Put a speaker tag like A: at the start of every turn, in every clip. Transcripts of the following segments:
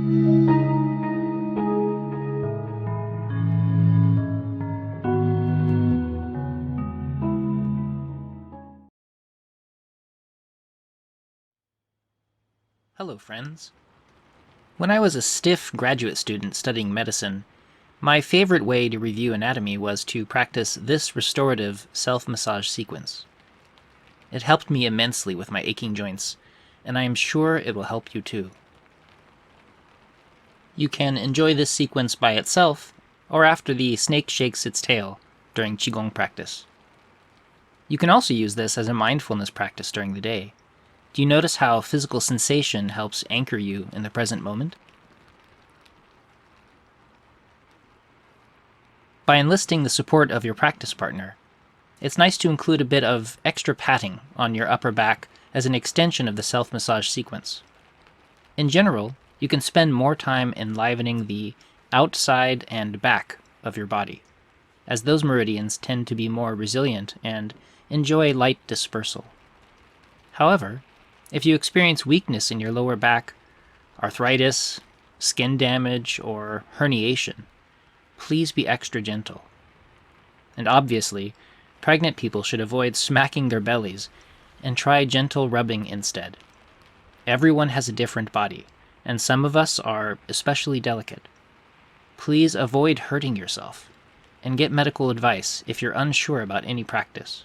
A: Hello, friends. When I was a stiff graduate student studying medicine, my favorite way to review anatomy was to practice this restorative self-massage sequence. It helped me immensely with my aching joints, and I am sure it will help you too. You can enjoy this sequence by itself, or after the snake shakes its tail during Qigong practice. You can also use this as a mindfulness practice during the day. Do you notice how physical sensation helps anchor you in the present moment? By enlisting the support of your practice partner, it's nice to include a bit of extra patting on your upper back as an extension of the self-massage sequence. In general, you can spend more time enlivening the outside and back of your body, as those meridians tend to be more resilient and enjoy light dispersal. However, if you experience weakness in your lower back, arthritis, skin damage, or herniation, please be extra gentle. And obviously, pregnant people should avoid smacking their bellies and try gentle rubbing instead. Everyone has a different body, and some of us are especially delicate. Please avoid hurting yourself and get medical advice if you're unsure about any practice.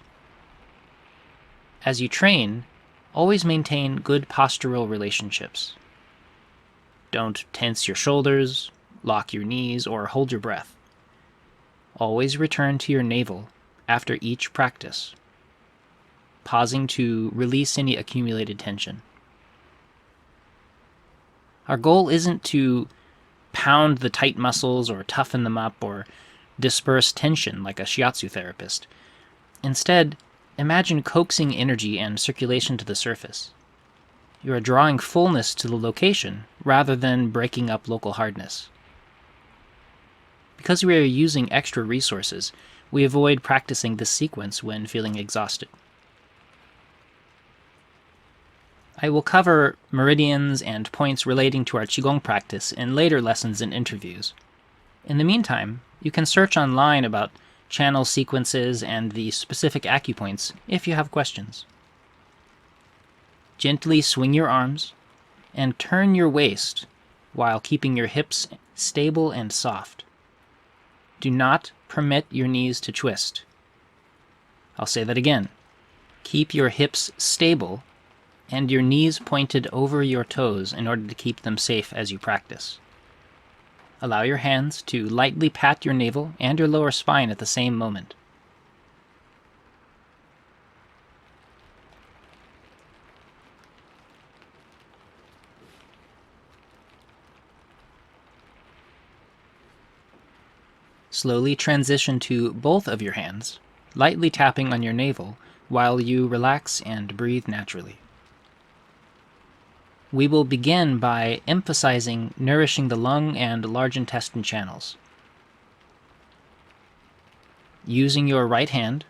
A: As you train, always maintain good postural relationships. Don't tense your shoulders, lock your knees, or hold your breath. Always return to your navel after each practice, pausing to release any accumulated tension. Our goal isn't to pound the tight muscles or toughen them up or disperse tension like a shiatsu therapist. Instead, imagine coaxing energy and circulation to the surface. You are drawing fullness to the location rather than breaking up local hardness. Because we are using extra resources, we avoid practicing this sequence when feeling exhausted. I will cover meridians and points relating to our Qigong practice in later lessons and interviews. In the meantime, you can search online about channel sequences and the specific acupoints if you have questions. Gently swing your arms and turn your waist while keeping your hips stable and soft. Do not permit your knees to twist. I'll say that again. Keep your hips stable and your knees pointed over your toes in order to keep them safe as you practice. Allow your hands to lightly pat your navel and your lower spine at the same moment. Slowly transition to both of your hands, lightly tapping on your navel while you relax and breathe naturally. We will begin by emphasizing nourishing the lung and large intestine channels. Using your right hand,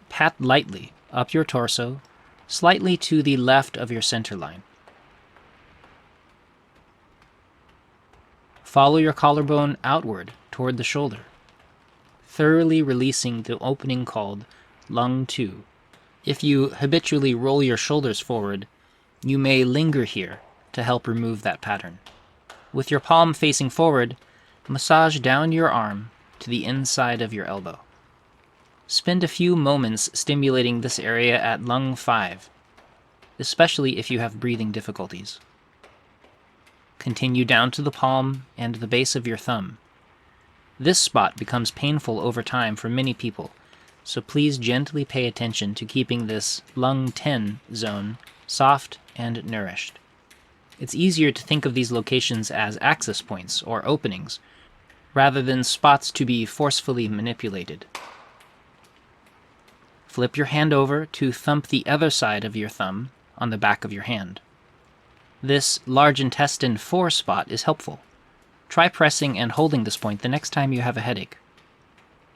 A: pat lightly up your torso, slightly to the left of your center line. Follow your collarbone outward toward the shoulder, thoroughly releasing the opening called lung 2. If you habitually roll your shoulders forward, you may linger here to help remove that pattern. With your palm facing forward, massage down your arm to the inside of your elbow. Spend a few moments stimulating this area at lung 5, especially if you have breathing difficulties. Continue down to the palm and the base of your thumb. This spot becomes painful over time for many people, so please gently pay attention to keeping this lung 10 zone soft and nourished. It's easier to think of these locations as access points or openings, rather than spots to be forcefully manipulated. Flip your hand over to thump the other side of your thumb on the back of your hand. This large intestine 4 spot is helpful. Try pressing and holding this point the next time you have a headache.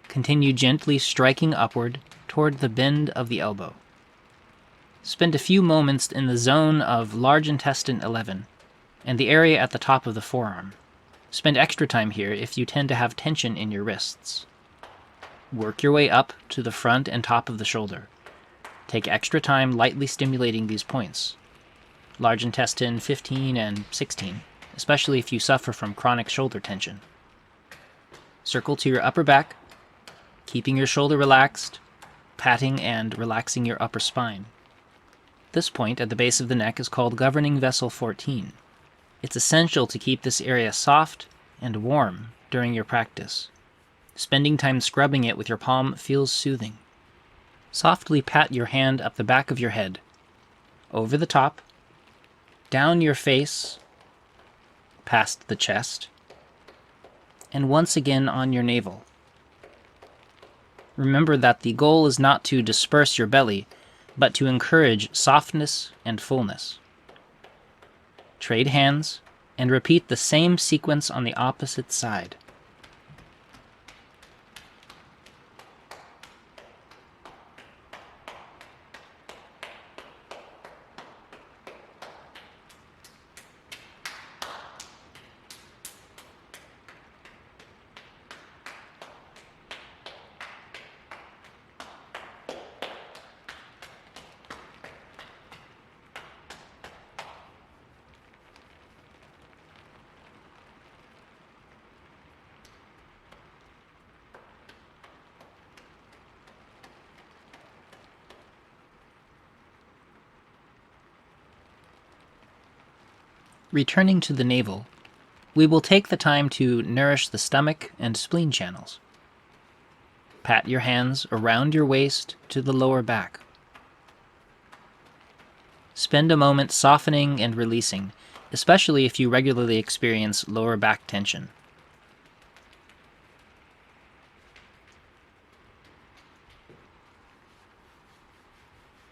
A: Continue gently striking upward toward the bend of the elbow. Spend a few moments in the zone of large intestine 11, and the area at the top of the forearm. Spend extra time here if you tend to have tension in your wrists. Work your way up to the front and top of the shoulder. Take extra time lightly stimulating these points. Large intestine 15 and 16, especially if you suffer from chronic shoulder tension. Circle to your upper back, keeping your shoulder relaxed, patting and relaxing your upper spine. This point at the base of the neck is called governing vessel 14. It's essential to keep this area soft and warm during your practice. Spending time scrubbing it with your palm feels soothing. Softly pat your hand up the back of your head, over the top, down your face, past the chest, and once again on your navel. Remember that the goal is not to disperse your belly, but to encourage softness and fullness. Trade hands and repeat the same sequence on the opposite side. Returning to the navel, we will take the time to nourish the stomach and spleen channels. Pat your hands around your waist to the lower back. Spend a moment softening and releasing, especially if you regularly experience lower back tension.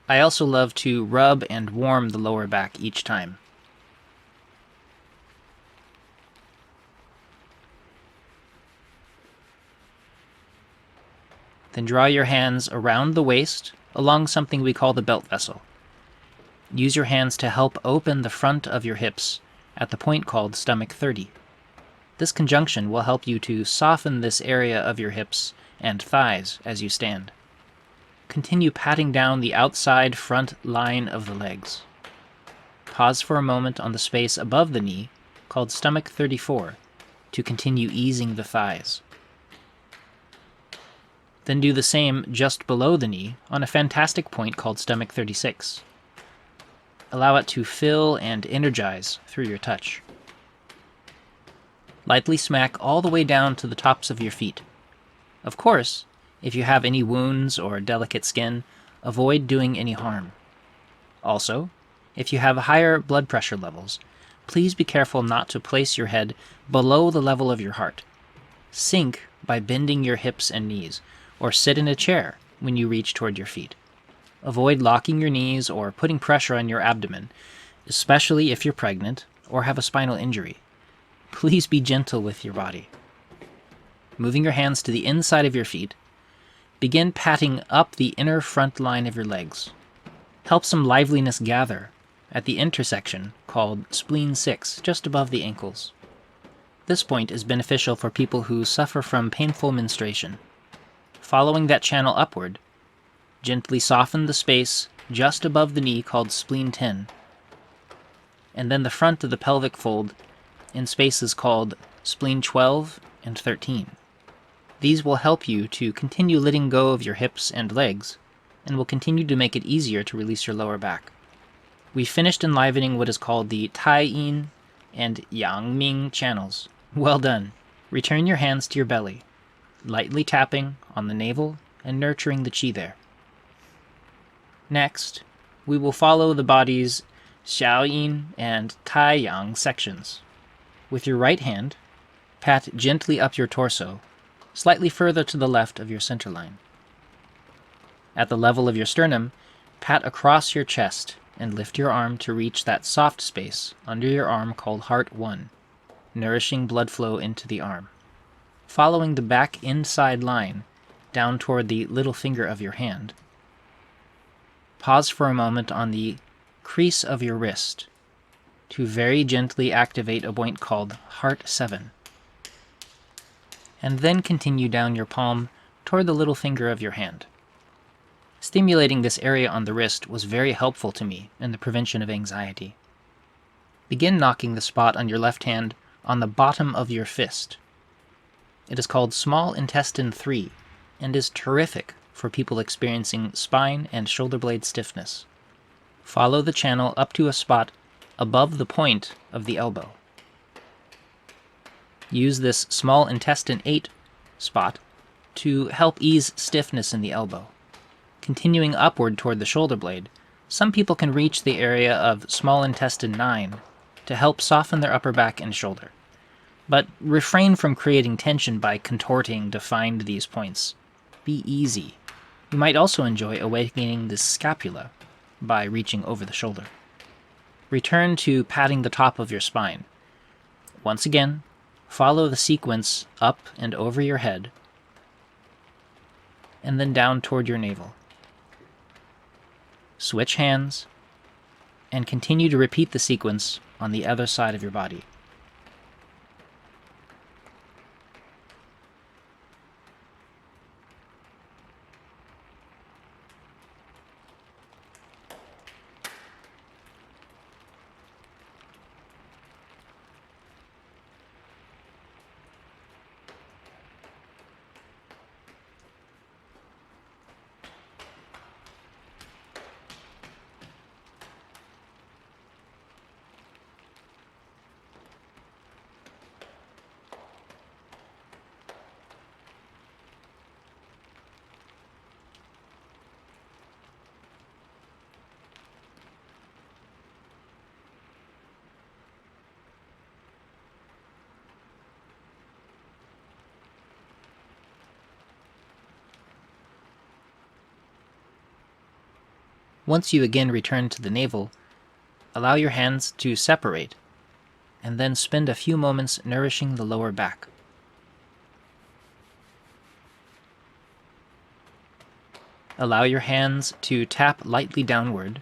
A: I also love to rub and warm the lower back each time. Then draw your hands around the waist along something we call the belt vessel. Use your hands to help open the front of your hips at the point called stomach 30. This conjunction will help you to soften this area of your hips and thighs as you stand. Continue patting down the outside front line of the legs. Pause for a moment on the space above the knee, called stomach 34, to continue easing the thighs. Then do the same just below the knee on a fantastic point called stomach 36. Allow it to fill and energize through your touch. Lightly smack all the way down to the tops of your feet. Of course, if you have any wounds or delicate skin, avoid doing any harm. Also, if you have higher blood pressure levels, please be careful not to place your head below the level of your heart. Sink by bending your hips and knees, or sit in a chair when you reach toward your feet. Avoid locking your knees or putting pressure on your abdomen, especially if you're pregnant or have a spinal injury. Please be gentle with your body. Moving your hands to the inside of your feet, begin patting up the inner front line of your legs. Help some liveliness gather at the intersection called spleen 6, just above the ankles. This point is beneficial for people who suffer from painful menstruation. Following that channel upward, gently soften the space just above the knee called spleen 10, and then the front of the pelvic fold in spaces called spleen 12 and 13. These will help you to continue letting go of your hips and legs, and will continue to make it easier to release your lower back. We finished enlivening what is called the Tai Yin and Yang Ming channels. Well done. Return your hands to your belly, lightly tapping on the navel and nurturing the qi there. Next, we will follow the body's Shao Yin and Tai Yang sections. With your right hand, pat gently up your torso, slightly further to the left of your center line. At the level of your sternum, pat across your chest and lift your arm to reach that soft space under your arm called Heart 1, nourishing blood flow into the arm. Following the back inside line down toward the little finger of your hand, pause for a moment on the crease of your wrist to very gently activate a point called Heart 7. And then continue down your palm toward the little finger of your hand. Stimulating this area on the wrist was very helpful to me in the prevention of anxiety. Begin knocking the spot on your left hand on the bottom of your fist. It is called small intestine 3 and is terrific for people experiencing spine and shoulder blade stiffness. Follow the channel up to a spot above the point of the elbow. Use this small intestine 8 spot to help ease stiffness in the elbow. Continuing upward toward the shoulder blade, some people can reach the area of small intestine 9 to help soften their upper back and shoulder. But refrain from creating tension by contorting to find these points. Be easy. You might also enjoy awakening the scapula by reaching over the shoulder. Return to patting the top of your spine. Once again, follow the sequence up and over your head, and then down toward your navel. Switch hands, and continue to repeat the sequence on the other side of your body. Once you again return to the navel, allow your hands to separate, and then spend a few moments nourishing the lower back. Allow your hands to tap lightly downward,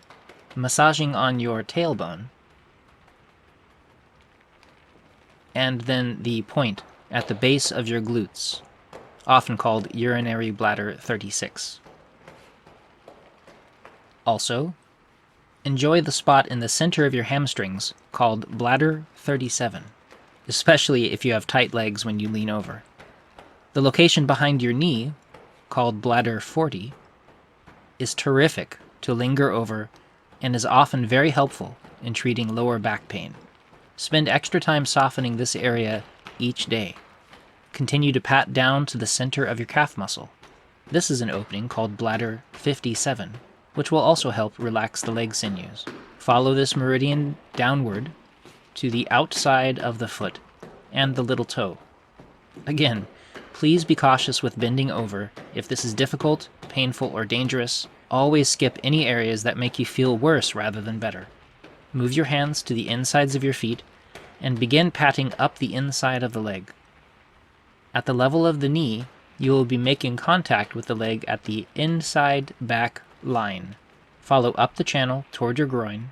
A: massaging on your tailbone, and then the point at the base of your glutes, often called urinary bladder 36. Also, enjoy the spot in the center of your hamstrings called bladder 37, especially if you have tight legs when you lean over. The location behind your knee, called bladder 40, is terrific to linger over and is often very helpful in treating lower back pain. Spend extra time softening this area each day. Continue to pat down to the center of your calf muscle. This is an opening called bladder 57, which will also help relax the leg sinews. Follow this meridian downward to the outside of the foot and the little toe. Again, please be cautious with bending over. If this is difficult, painful, or dangerous, always skip any areas that make you feel worse rather than better. Move your hands to the insides of your feet and begin patting up the inside of the leg. At the level of the knee, you will be making contact with the leg at the inside back line. Follow up the channel toward your groin,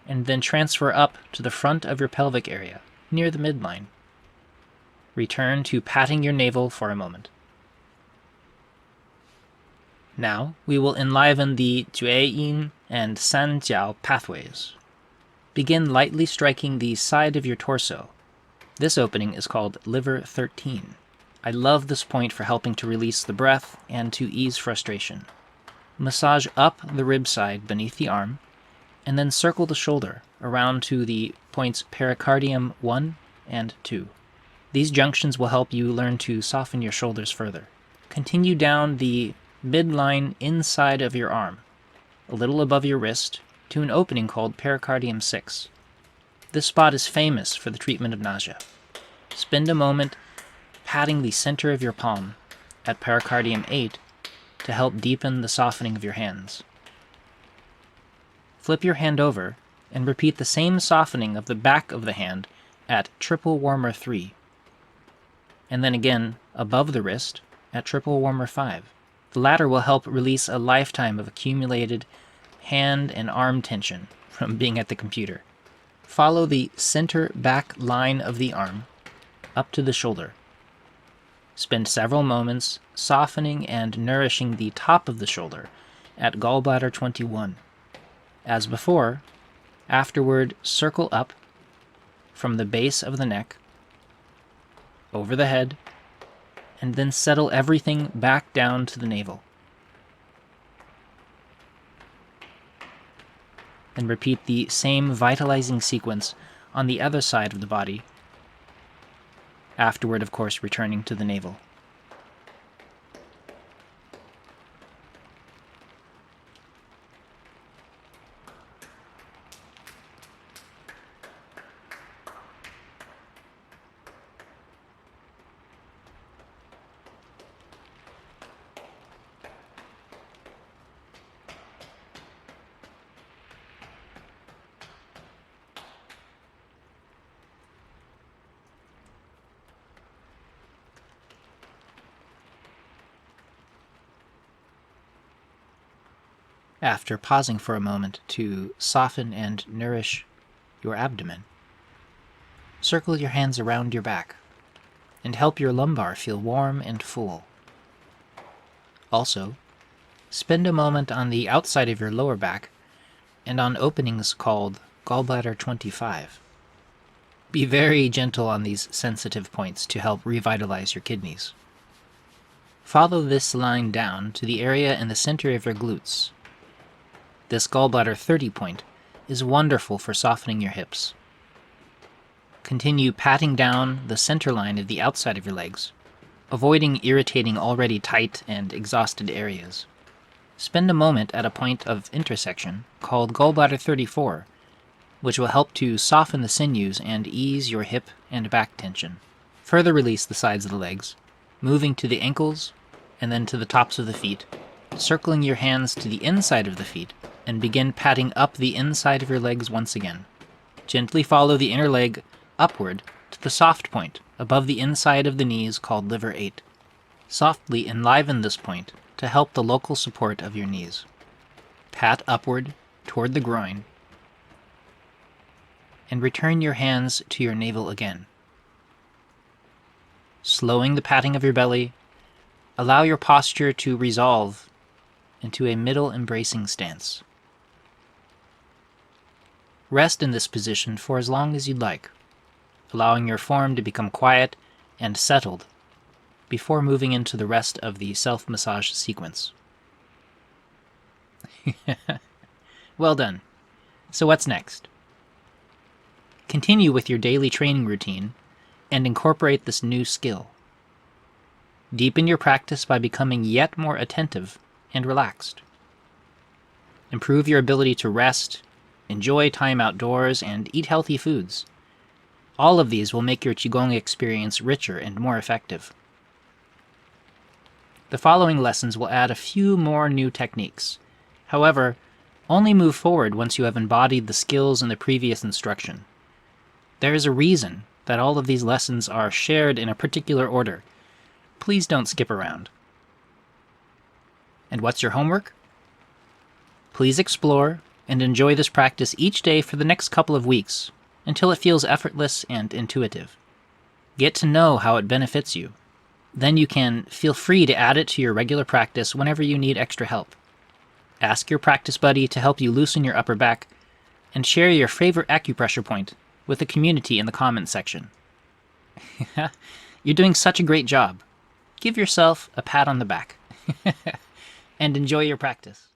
A: and then transfer up to the front of your pelvic area, near the midline. Return to patting your navel for a moment. Now, we will enliven the Jueyin and Sanjiao pathways. Begin lightly striking the side of your torso. This opening is called liver 13. I love this point for helping to release the breath and to ease frustration. Massage up the rib side beneath the arm, and then circle the shoulder around to the points pericardium 1 and 2. These junctions will help you learn to soften your shoulders further. Continue down the midline inside of your arm, a little above your wrist, to an opening called pericardium 6. This spot is famous for the treatment of nausea. Spend a moment patting the center of your palm at pericardium 8 to help deepen the softening of your hands. Flip your hand over and repeat the same softening of the back of the hand at triple warmer 3, and then again above the wrist at triple warmer 5. The latter will help release a lifetime of accumulated hand and arm tension from being at the computer. Follow the center back line of the arm up to the shoulder. Spend several moments softening and nourishing the top of the shoulder at gallbladder 21. As before, afterward circle up from the base of the neck, over the head, and then settle everything back down to the navel. And repeat the same vitalizing sequence on the other side of the body, afterward, of course, returning to the navel. After pausing for a moment to soften and nourish your abdomen, circle your hands around your back and help your lumbar feel warm and full. Also, spend a moment on the outside of your lower back and on openings called gallbladder 25. Be very gentle on these sensitive points to help revitalize your kidneys. Follow this line down to the area in the center of your glutes. This gallbladder 30 point is wonderful for softening your hips. Continue patting down the center line of the outside of your legs, avoiding irritating already tight and exhausted areas. Spend a moment at a point of intersection called gallbladder 34, which will help to soften the sinews and ease your hip and back tension. Further release the sides of the legs, moving to the ankles and then to the tops of the feet, circling your hands to the inside of the feet, and begin patting up the inside of your legs once again. Gently follow the inner leg upward to the soft point above the inside of the knees called liver 8. Softly enliven this point to help the local support of your knees. Pat upward toward the groin, and return your hands to your navel again. Slowing the patting of your belly, allow your posture to resolve into a middle embracing stance. Rest in this position for as long as you'd like, allowing your form to become quiet and settled before moving into the rest of the self-massage sequence. Well done. So what's next? Continue with your daily training routine and incorporate this new skill. Deepen your practice by becoming yet more attentive and relaxed. Improve your ability to rest, enjoy time outdoors, and eat healthy foods. All of these will make your Qigong experience richer and more effective. The following lessons will add a few more new techniques. However, only move forward once you have embodied the skills in the previous instruction. There is a reason that all of these lessons are shared in a particular order. Please don't skip around. And what's your homework? Please explore and enjoy this practice each day for the next couple of weeks until it feels effortless and intuitive. Get to know how it benefits you. Then you can feel free to add it to your regular practice whenever you need extra help. Ask your practice buddy to help you loosen your upper back, and share your favorite acupressure point with the community in the comments section. You're doing such a great job. Give yourself a pat on the back. And enjoy your practice.